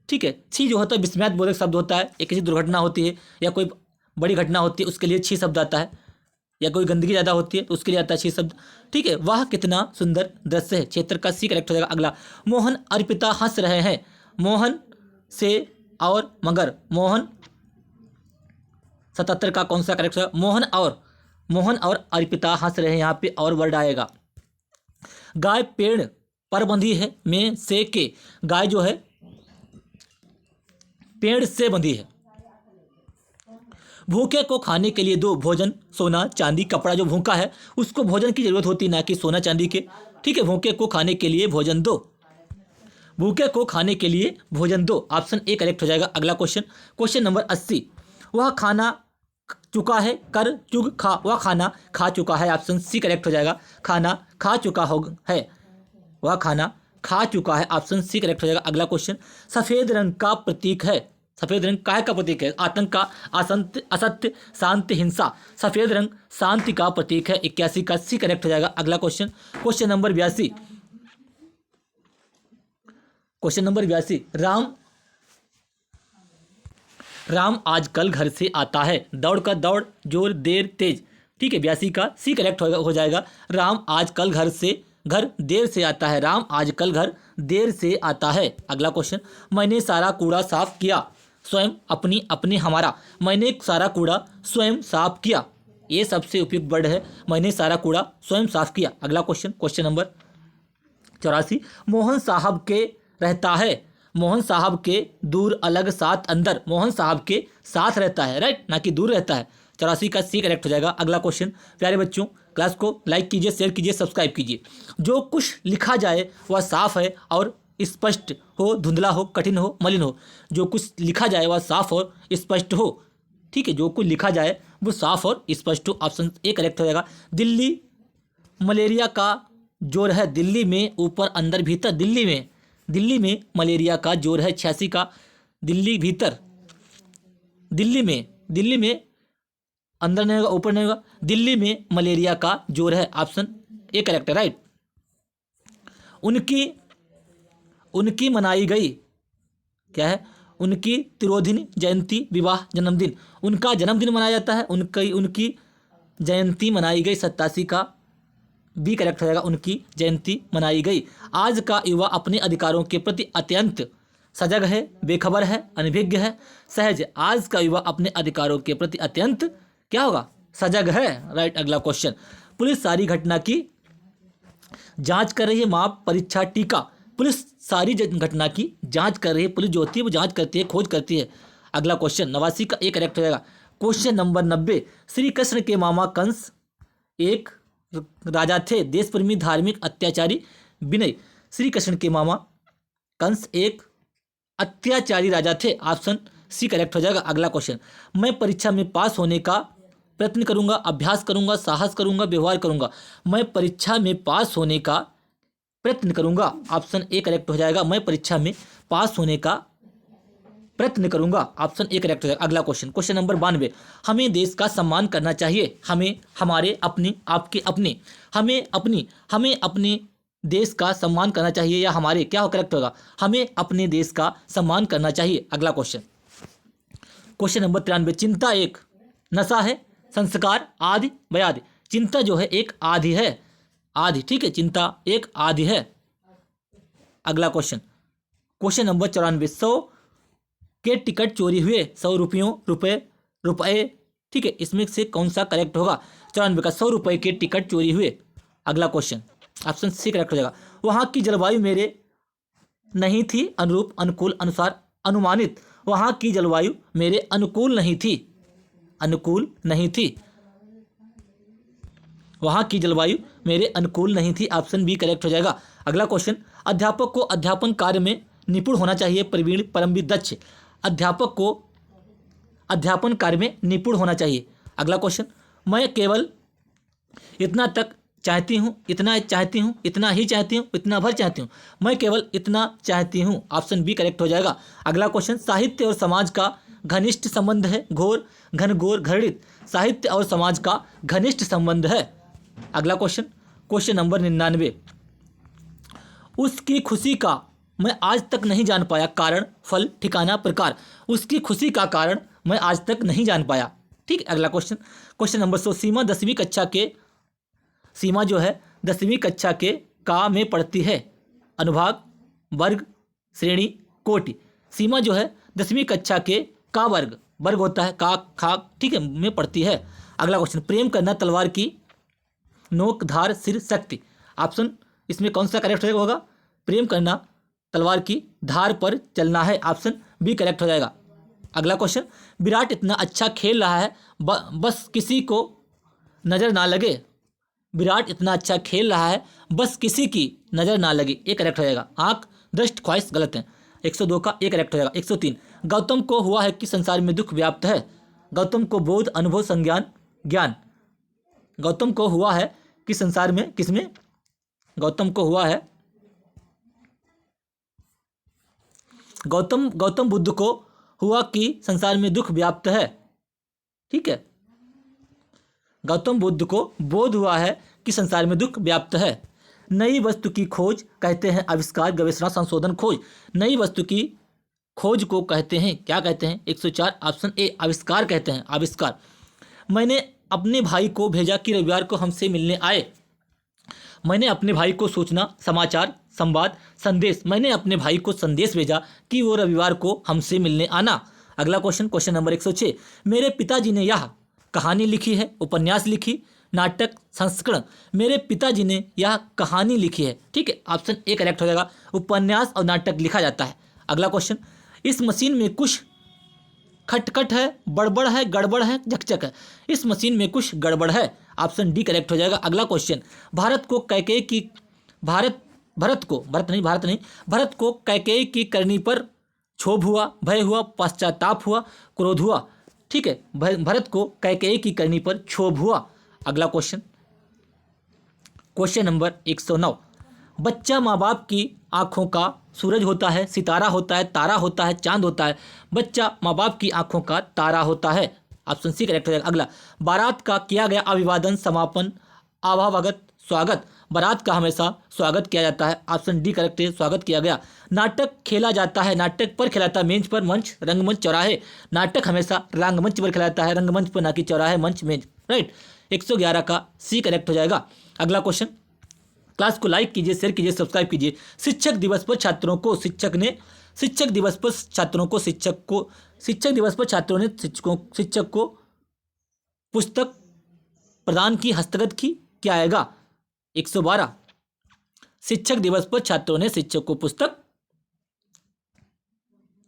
ठीक है, छी जो होता है विस्मयादिबोधक शब्द होता है, एक किसी दुर्घटना होती है या कोई बड़ी घटना होती है उसके लिए छी शब्द आता है, या कोई गंदगी ज़्यादा होती है तो उसके लिए आता है छी शब्द। ठीक है, वाह कितना सुंदर दृश्य है, 76 का सी करेक्ट हो जाएगा। अगला, मोहन अर्पिता हंस रहे हैं, मोहन से और मगर। मोहन 77 का कौन सा करेक्ट होगा? मोहन और अर्पिता हंस रहे हैं, यहाँ पे और वर्ड आएगा। गाय पेड़ पर बंधी है, में से के। गाय जो है पेड़ से बंधी है। भूखे को खाने के लिए दो, भोजन, सोना, चांदी, कपड़ा। जो भूखा है उसको भोजन की जरूरत होती है, ना कि सोना चांदी के। ठीक है, भूखे को खाने के लिए भोजन दो, भूखे को खाने के लिए भोजन दो। ऑप्शन ए करेक्ट हो जाएगा। अगला क्वेश्चन नंबर 80, वह खाना चुका है, कर, चुग, खा। वह खाना खा चुका है, ऑप्शन सी करेक्ट हो जाएगा। खाना खा चुका है, वह खाना खा चुका है, ऑप्शन सी करेक्ट हो जाएगा। अगला क्वेश्चन, सफ़ेद रंग का प्रतीक है। सफ़ेद रंग काहे का प्रतीक है? आतंक का, असत्य, शांति, हिंसा। सफ़ेद रंग शांति का प्रतीक है, 81 का सी करेक्ट हो जाएगा। अगला क्वेश्चन नंबर 82, राम आजकल घर से आता है, दौड़ का दौड़, जोर, देर, तेज। ठीक है, 82 का सी करेक्ट हो जाएगा। राम आजकल घर देर से आता है, राम आजकल घर देर से आता है। अगला क्वेश्चन, मैंने सारा कूड़ा साफ किया, स्वयं, अपनी, हमारा। मैंने सारा कूड़ा स्वयं साफ किया, ये सबसे उपयुक्त वर्ड है, मैंने सारा कूड़ा स्वयं साफ किया। अगला क्वेश्चन नंबर 84, मोहन साहब के रहता है, मोहन साहब के दूर, अलग, साथ, अंदर। मोहन साहब के साथ रहता है, राइट, ना कि दूर रहता है। 84 का सी करेक्ट हो जाएगा। अगला क्वेश्चन, प्यारे बच्चों क्लास को लाइक कीजिए, शेयर कीजिए, सब्सक्राइब कीजिए। जो कुछ लिखा जाए वह साफ है और स्पष्ट हो, धुंधला हो, कठिन हो, मलिन हो। जो कुछ लिखा जाए वह साफ और स्पष्ट हो। ठीक है, जो कुछ लिखा जाए वो साफ और स्पष्ट हो। ऑप्शन ए करेक्ट हो जाएगा। दिल्ली मलेरिया का जोर है, दिल्ली में ऊपर अंदर भीतर, दिल्ली में मलेरिया का जोर है 86 का, दिल्ली भीतर, दिल्ली में अंदर नहीं होगा ऊपर नहीं होगा, दिल्ली में मलेरिया का जोर है। ऑप्शन ए करेक्ट है, राइट। उनकी मनाई गई, क्या है, उनकी तिरोधिनी जयंती, विवाह, जन्मदिन, उनका जन्मदिन मनाया जाता है, उनकी जयंती मनाई गई 87 का, बी करेक्ट हो जाएगा, उनकी जयंती मनाई गई। आज का युवा अपने अधिकारों के प्रति अत्यंत सजग है, बेखबर है, अनभिज्ञ है, सहज। आज का युवा अपने अधिकारों के प्रति अत्यंत क्या होगा, सजग है, राइट। अगला क्वेश्चन, पुलिस सारी घटना की जांच कर रही है, माप, परीक्षा, टीका। पुलिस सारी घटना की जांच कर रही है, पुलिस जो होती है वो जांच करती है, खोज करती है। अगला क्वेश्चन 89 का ए करेक्ट हो जाएगा। क्वेश्चन नंबर 90, श्री कृष्ण के मामा कंस एक राजा थे, देशप्रेमी, धार्मिक, अत्याचारी, विनय। श्री कृष्ण के मामा कंस एक अत्याचारी राजा थे, ऑप्शन सी करेक्ट हो जाएगा। अगला क्वेश्चन, मैं परीक्षा में पास होने का प्रयत्न करूंगा, अभ्यास करूंगा, साहस करूंगा, व्यवहार करूंगा। मैं परीक्षा में पास होने का प्रयत्न करूंगा, ऑप्शन ए करेक्ट हो जाएगा। मैं परीक्षा में पास होने का प्रयत्न करूंगा, ऑप्शन ए करेक्ट हो जाएगा। अगला क्वेश्चन, क्वेश्चन नंबर 92, हमें देश का सम्मान करना चाहिए, हमें हमारे अपने आपके अपने, हमें अपने देश का सम्मान करना चाहिए या हमारे, क्या हो करेक्ट होगा, हमें अपने देश का सम्मान करना चाहिए। अगला क्वेश्चन, क्वेश्चन नंबर 93, चिंता एक नशा है, संस्कार, आदि, व्याधि। चिंता जो है एक आदि है, आदि, ठीक है, चिंता एक आदि है। अगला क्वेश्चन, क्वेश्चन नंबर 94, 100 के टिकट चोरी हुए, 100 रुपये, ठीक है, इसमें से कौन सा करेक्ट होगा, 94 का 100 रुपये के टिकट चोरी हुए। अगला क्वेश्चन, ऑप्शन सी करेक्ट हो जाएगा। वहाँ की जलवायु मेरे नहीं थी अनुरूप, अनुकूल, अनुसार, अनुमानित। वहाँ की जलवायु मेरे अनुकूल नहीं थी, वहाँ की जलवायु मेरे अनुकूल नहीं थी, ऑप्शन बी करेक्ट हो जाएगा। अगला क्वेश्चन, अध्यापक को अध्यापन कार्य में निपुण होना चाहिए, प्रवीण, परमवीर, दक्ष। अध्यापक को अध्यापन कार्य में निपुण होना चाहिए। अगला क्वेश्चन, मैं केवल इतना तक चाहती हूँ, इतना चाहती हूँ, इतना ही चाहती हूँ, इतना भर चाहती हूँ। मैं केवल इतना चाहती हूँ, ऑप्शन बी करेक्ट हो जाएगा। अगला क्वेश्चन, साहित्य और समाज का घनिष्ठ संबंध है, घोर, घनघोर, घृणित। साहित्य और समाज का घनिष्ठ संबंध है। अगला क्वेश्चन, क्वेश्चन नंबर 99, उसकी खुशी का मैं आज तक नहीं जान पाया, कारण, फल, ठिकाना, प्रकार। उसकी खुशी का कारण मैं आज तक नहीं जान पाया, ठीक है। अगला क्वेश्चन, क्वेश्चन नंबर 100, सीमा 10वीं कक्षा के, सीमा जो है 10वीं कक्षा के का में पढ़ती है, अनुभाग, वर्ग, श्रेणी, कोटि। सीमा जो है 10वीं कक्षा के का वर्ग होता है, का, खा, ठीक है, में पढ़ती है। अगला क्वेश्चन, प्रेम करना तलवार की नोक, धार, सिर, शक्ति। ऑप्शन इसमें कौन सा करेक्ट होगा, प्रेम करना तलवार की धार पर चलना है, ऑप्शन बी करेक्ट हो जाएगा। अगला क्वेश्चन, विराट इतना अच्छा खेल रहा है, बस किसी को नज़र ना लगे। विराट इतना अच्छा खेल रहा है, बस किसी की नज़र ना लगे, ये करेक्ट हो जाएगा। आँख, दृष्ट, ख्वाहिश गलत है, 102 का एक करेक्ट हो जाएगा। 103, गौतम को हुआ है कि संसार में दुख व्याप्त है। गौतम को बोध, अनुभव, संज्ञान, ज्ञान। गौतम को हुआ है कि संसार में, किसमें, गौतम को हुआ है, गौतम बुद्ध को हुआ कि संसार में दुख व्याप्त है, ठीक है। गौतम बुद्ध को बोध हुआ है कि संसार में दुख व्याप्त है। नई वस्तु की खोज कहते हैं आविष्कार, गवेषणा, संशोधन, खोज। नई वस्तु की खोज को कहते हैं, क्या कहते हैं, 104, ऑप्शन ए आविष्कार कहते हैं, आविष्कार। मैंने अपने भाई को भेजा कि रविवार को हमसे मिलने आए। मैंने अपने भाई को सूचना, समाचार, संवाद, संदेश। मैंने अपने भाई को संदेश भेजा कि वो रविवार को हमसे मिलने आना। अगला क्वेश्चन, क्वेश्चन नंबर 106, मेरे पिताजी ने यह कहानी लिखी है, उपन्यास लिखी, नाटक, संस्करण। मेरे पिताजी ने यह कहानी लिखी है, ठीक है, ऑप्शन ए करेक्ट हो जाएगा। उपन्यास और नाटक लिखा जाता है। अगला क्वेश्चन, इस मशीन में कुछ खटखट है, बड़बड़ है, गड़बड़ है, झकझक है। इस मशीन में कुछ गड़बड़ है, ऑप्शन डी करेक्ट हो जाएगा। अगला क्वेश्चन, भारत को कैकेयी की करनी पर क्षोभ हुआ, भय हुआ, पश्चाताप हुआ, क्रोध हुआ, ठीक है। भरत को कैकेयी की करनी पर क्षोभ हुआ। अगला क्वेश्चन नंबर 109। बच्चा माँ बाप की आंखों का सूरज होता है, सितारा होता है, तारा होता है, चांद होता है। बच्चा माँ बाप की आंखों का तारा होता है। ऑप्शन सी करेक्ट हो जाएगा। अगला, बारात का किया गया अभिवादन, समापन, आभावागत, स्वागत। बारात का हमेशा स्वागत किया जाता है। ऑप्शन डी करेक्ट है, स्वागत किया गया। नाटक खेला जाता है, नाटक पर खेला जाता है, मेज पर, मंच, रंगमंच, चौराहे। नाटक हमेशा रंगमंच पर खेला जाता है, रंगमंच पर, ना कि चौराहे, मंच, मेज। राइट, 111 का सी करेक्ट हो जाएगा। अगला क्वेश्चन, क्लास को लाइक कीजिए, शेयर कीजिए, सब्सक्राइब कीजिए। शिक्षक दिवस पर छात्रों को शिक्षक ने शिक्षक को पुस्तक प्रदान की, हस्तगत की, क्या आएगा? 112। शिक्षक दिवस पर छात्रों ने शिक्षक को पुस्तक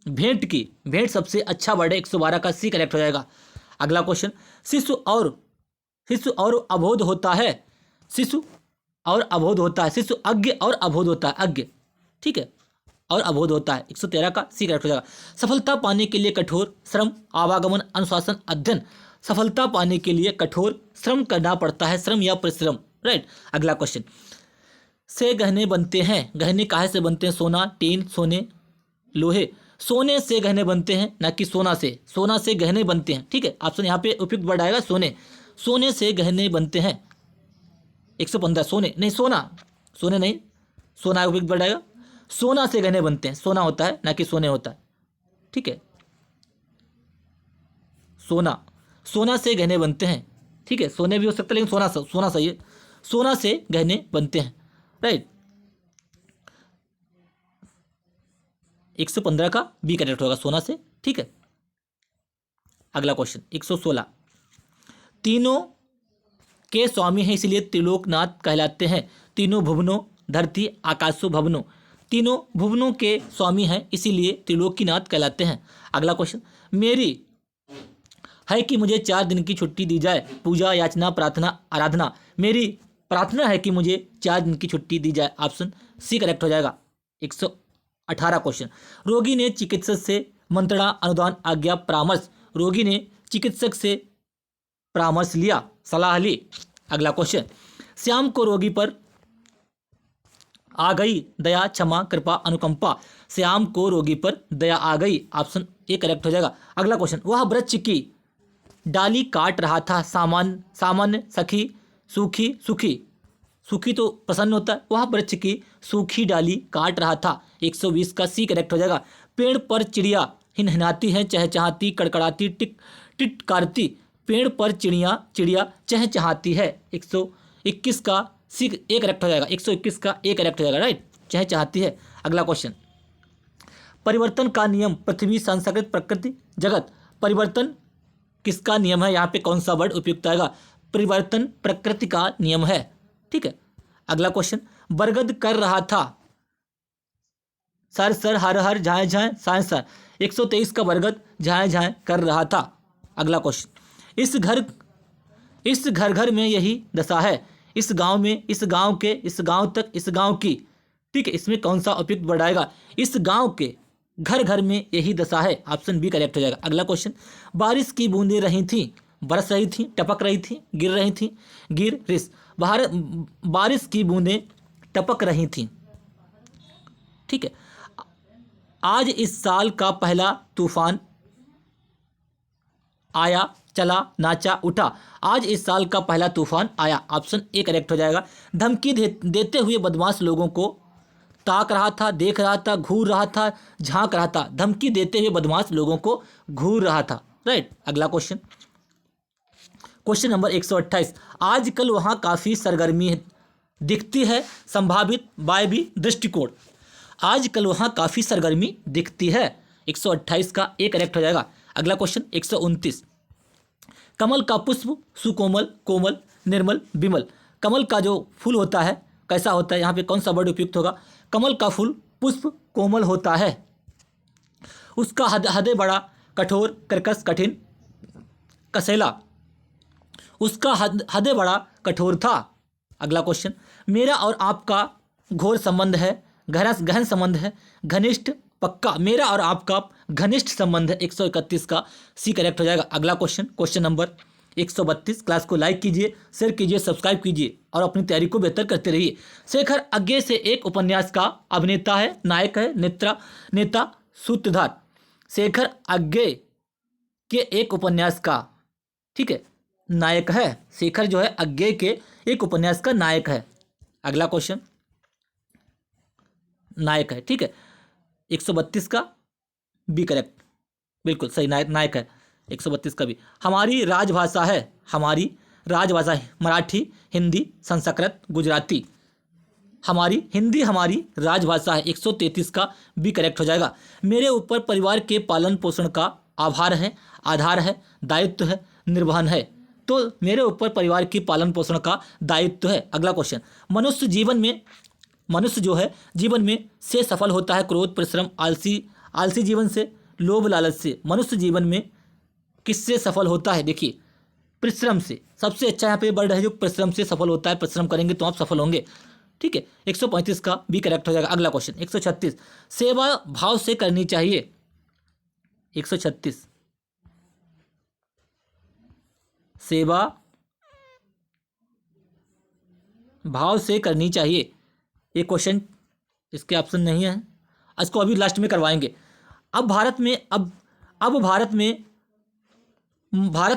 भेंट की। भेंट सबसे अच्छा वर्ड है, 112 का सी करेक्ट हो जाएगा। अगला क्वेश्चन, शिशु और अबोध होता है। शिशु अज्ञ और अबोध होता है, अज्ञ, ठीक है, और अबोध होता है। 113 का सी करेक्ट हो जाएगा। सफलता पाने के लिए कठोर श्रम, आवागमन, अनुशासन, अध्ययन। सफलता पाने के लिए कठोर श्रम करना पड़ता है, श्रम या परिश्रम। राइट। अगला क्वेश्चन, से गहने बनते हैं। गहने काहे से बनते हैं? सोना, टीन, सोने, लोहे। सोने से गहने बनते हैं, ना कि सोना से। सोना से गहने बनते हैं, ठीक है। ऑप्शन यहाँ पे उपयुक्त वर्ड आएगा सोने से गहने बनते हैं। 115 सोने नहीं, सोना उपयुक्त वर्ड आएगा। सोना से गहने बनते हैं, सोना होता है, ना कि सोने होता है, ठीक है। सोना से गहने बनते हैं, ठीक है। सोने भी हो सकता है, लेकिन सोना सही है। सोना से गहने बनते हैं, राइट। 115 का बी करेक्ट होगा, सोना से, ठीक है। अगला क्वेश्चन 116। तीनों के स्वामी हैं, इसलिए त्रिलोकनाथ कहलाते हैं। तीनों भुवनों, धरती, आकाशों, भवनों। तीनों भुवनों के स्वामी हैं, इसीलिए त्रिलोकीनाथ कहलाते हैं। अगला क्वेश्चन, मेरी है कि मुझे 4 दिन की छुट्टी दी जाए। पूजा, याचना, प्रार्थना, आराधना। मेरी प्रार्थना है कि मुझे 4 दिन की छुट्टी दी जाए। ऑप्शन सी करेक्ट हो जाएगा। 118 क्वेश्चन, रोगी ने चिकित्सक से मंत्रणा, अनुदान, आज्ञा, परामर्श। रोगी ने चिकित्सक से परामर्श लिया, सलाह ली। अगला क्वेश्चन, श्याम को रोगी पर आ गई दया, क्षमा, कृपा, अनुकंपा। श्याम को रोगी पर दया आ गई। ऑप्शन ए करेक्ट हो जाएगा। अगला क्वेश्चन, वह वृक्ष की डाली काट रहा था। सामान्य, सखी, सुखी तो प्रसन्न होता है। वह वृक्ष की सूखी डाली काट रहा था। 120 का सी करेक्ट हो जाएगा। पेड़ पर चिड़िया हिनहिनाती है, चहचहाती, कड़कड़ाती, टिटकारती। पेड़ पर चिड़िया चहचहाती है। 121 का सी ए करेक्ट हो जाएगा। 121 का ए करेक्ट हो जाएगा, राइट, चहचहाती है। अगला क्वेश्चन, परिवर्तन का नियम, पृथ्वी, संस्कृत, प्रकृति, जगत। परिवर्तन किसका नियम है? यहाँ पे कौन सा वर्ड उपयुक्त आएगा? परिवर्तन प्रकृति का नियम है, ठीक है। अगला क्वेश्चन, बरगद कर रहा था। सर, हर, झाए, साए। 123 का बरगद झाए कर रहा था। अगला क्वेश्चन, इस घर में यही दशा है। इस गांव में, इस गांव के, इस गांव तक, इस गांव की, ठीक है। इसमें कौन सा उपयुक्त वर्ड आएगा? इस गांव के, घर में यही दशा है। ऑप्शन बी करेक्ट हो जाएगा। अगला क्वेश्चन, बारिश की बूंदें रही थी, बरस रही थी, टपक रही थी, गिर रही थी, बारिश की बूंदें टपक रही थी, ठीक है। आज इस साल का पहला तूफान आया, चला, नाचा, उठा। आज इस साल का पहला तूफान आया। ऑप्शन ए करेक्ट हो जाएगा। धमकी देते हुए बदमाश लोगों को ताक रहा था, देख रहा था, घूर रहा था, झांक रहा था। धमकी देते हुए बदमाश लोगों को घूर रहा था, राइट। अगला क्वेश्चन नंबर 128। आजकल वहाँ काफ़ी सरगर्मी दिखती है, संभावित वायवी दृष्टिकोण। आजकल वहाँ काफ़ी सरगर्मी दिखती है। 128 का ए करेक्ट हो जाएगा। अगला क्वेश्चन 129। कमल का पुष्प सुकोमल, कोमल, निर्मल, विमल। कमल का जो फूल होता है कैसा होता है? यहाँ पे कौन सा वर्ड उपयुक्त होगा? कमल का फूल पुष्प कोमल होता है। उसका हृदय बड़ा कठोर, कर्कश, कठिन, कसेला। उसका हृदय बड़ा कठोर था। अगला क्वेश्चन, मेरा और आपका घोर संबंध है, गहन संबंध है, घनिष्ठ पक्का, मेरा और आपका घनिष्ठ संबंध है, 131 का सी करेक्ट हो जाएगा। अगला क्वेश्चन, क्वेश्चन नंबर 132। क्लास को लाइक कीजिए, शेयर कीजिए, सब्सक्राइब कीजिए और अपनी तैयारी को बेहतर करते रहिए। शेखर आज्ञे से एक उपन्यास का अभिनेता है, नायक है, नेता सूत्रधार। शेखर आज्ञे के एक उपन्यास का, ठीक है, नायक है। शेखर जो है आज्ञे के एक उपन्यास का नायक है। अगला क्वेश्चन, नायक है, ठीक है, 132 का बी करेक्ट, बिल्कुल सही, नायक है 132 का भी। हमारी राजभाषा है, हमारी राजभाषा है मराठी, हिंदी, संस्कृत, गुजराती। हमारी हिंदी हमारी राजभाषा है, 133 का बी करेक्ट हो जाएगा। मेरे ऊपर परिवार के पालन पोषण का आभार है, आधार है, दायित्व है, निर्वहन है। तो मेरे ऊपर परिवार की पालन पोषण का दायित्व है। अगला क्वेश्चन, मनुष्य जो है जीवन में से सफल होता है क्रोध, परिश्रम, आलसी जीवन से, लोभ लालच से। मनुष्य जीवन में किससे सफल होता है? देखिए, परिश्रम से। सबसे अच्छा यहाँ पे वर्ड है जो परिश्रम से सफल होता है। परिश्रम करेंगे तो आप सफल होंगे, ठीक है। 135 का बी करेक्ट हो जाएगा। अगला क्वेश्चन 136, सेवा भाव से करनी चाहिए। 136, सेवा भाव से करनी चाहिए। ये क्वेश्चन, इसके ऑप्शन नहीं है, इसको अभी लास्ट में करवाएंगे। अब भारत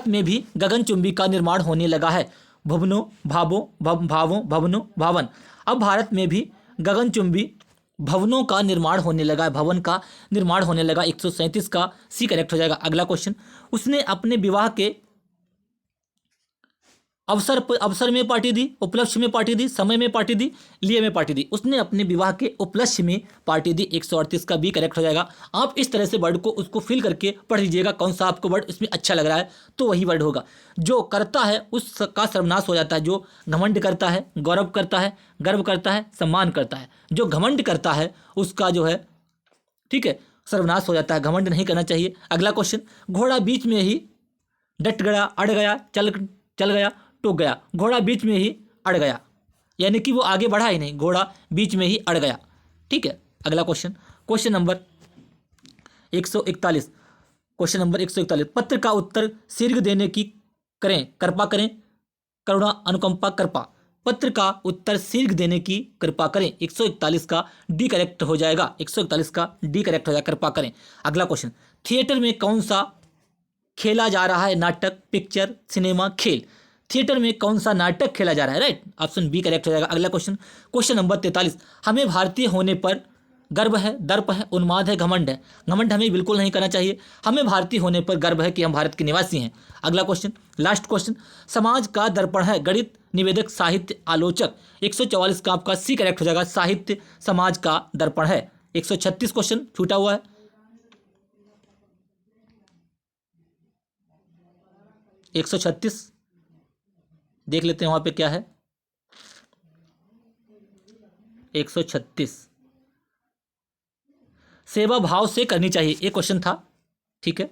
में भी गगनचुंबी का निर्माण होने लगा है। भवनों भावन। अब भारत में भी गगनचुंबी भवनों का निर्माण होने लगा है, भवन का निर्माण होने लगा। 137 का सी करेक्ट हो जाएगा। अगला क्वेश्चन, उसने अपने विवाह के अवसर में पार्टी दी, उपलक्ष्य में पार्टी दी, समय में पार्टी दी, लिए में पार्टी दी। उसने अपने विवाह के उपलक्ष्य में पार्टी दी। 138 का बी करेक्ट हो जाएगा। आप इस तरह से वर्ड को उसको फिल करके पढ़ लीजिएगा, कौन सा आपको वर्ड इसमें अच्छा लग रहा है तो वही वर्ड होगा। जो करता है उसका सर्वनाश हो जाता है। जो घमंड करता है, गौरव करता है, गर्व करता है, सम्मान करता है। जो घमंड करता है उसका जो है, ठीक है, सर्वनाश हो जाता है। घमंड नहीं करना चाहिए। अगला क्वेश्चन, घोड़ा बीच में ही डट गया, अड़ गया, चल गया, टूट गया। घोड़ा बीच में ही अड़ गया, यानी कि वो आगे बढ़ा ही नहीं, घोड़ा बीच में ही अड़ गया, ठीक है। अगला question, question number 141। Question number 141, पत्र का उत्तर शीघ्र देने की करें, कृपा करें, करुणा, अनुकंपा, कृपा। पत्र का उत्तर शीघ्र देने की कृपा करें। 141 का डी करेक्ट हो जाएगा। 141 का डी करेक्ट हो जाएगा, कृपा करें। अगला क्वेश्चन, थिएटर में कौन सा खेला जा रहा है? नाटक, पिक्चर, सिनेमा, खेल। थिएटर में कौन सा नाटक खेला जा रहा है? राइट, ऑप्शन बी करेक्ट हो जाएगा। अगला क्वेश्चन, क्वेश्चन नंबर 43, हमें भारतीय होने पर गर्व है, दर्प है, उन्माद है, घमंड है। घमंड हमें बिल्कुल नहीं करना चाहिए। हमें भारतीय होने पर गर्व है कि हम भारत के निवासी हैं। अगला क्वेश्चन, लास्ट क्वेश्चन, समाज का दर्पण है, गणित, निवेदक, साहित्य, आलोचक। 144 का आपका सी करेक्ट हो जाएगा, साहित्य समाज का दर्पण है। 136 क्वेश्चन छूटा हुआ है। 136 देख लेते हैं वहां पे क्या है। 136, सेवा भाव से करनी चाहिए, ये क्वेश्चन था, ठीक है।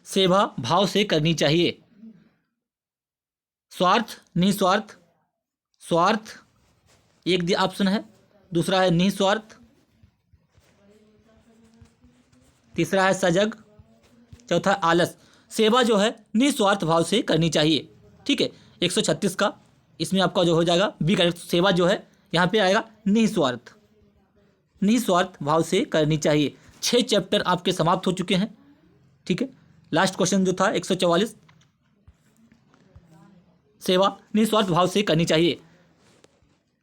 सेवा भाव से करनी चाहिए। स्वार्थ, निस्वार्थ, स्वार्थ एक ऑप्शन है, दूसरा है निस्वार्थ, तीसरा है सजग, चौथा आलस। सेवा जो है निस्वार्थ भाव से करनी चाहिए, ठीक है। 136 का इसमें आपका जो हो जाएगा बी करेक्ट। सेवा जो है यहाँ पे आएगा निस्वार्थ भाव से करनी चाहिए। 6 चैप्टर आपके समाप्त हो चुके हैं, ठीक है। लास्ट क्वेश्चन जो था 144, सेवा निस्वार्थ भाव से करनी चाहिए।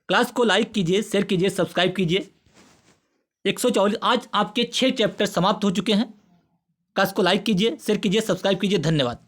क्लास को लाइक कीजिए, शेयर कीजिए, सब्सक्राइब कीजिए। 144, आज आपके 6 चैप्टर समाप्त हो चुके हैं। क्लास को लाइक कीजिए, शेयर कीजिए, सब्सक्राइब कीजिए। धन्यवाद।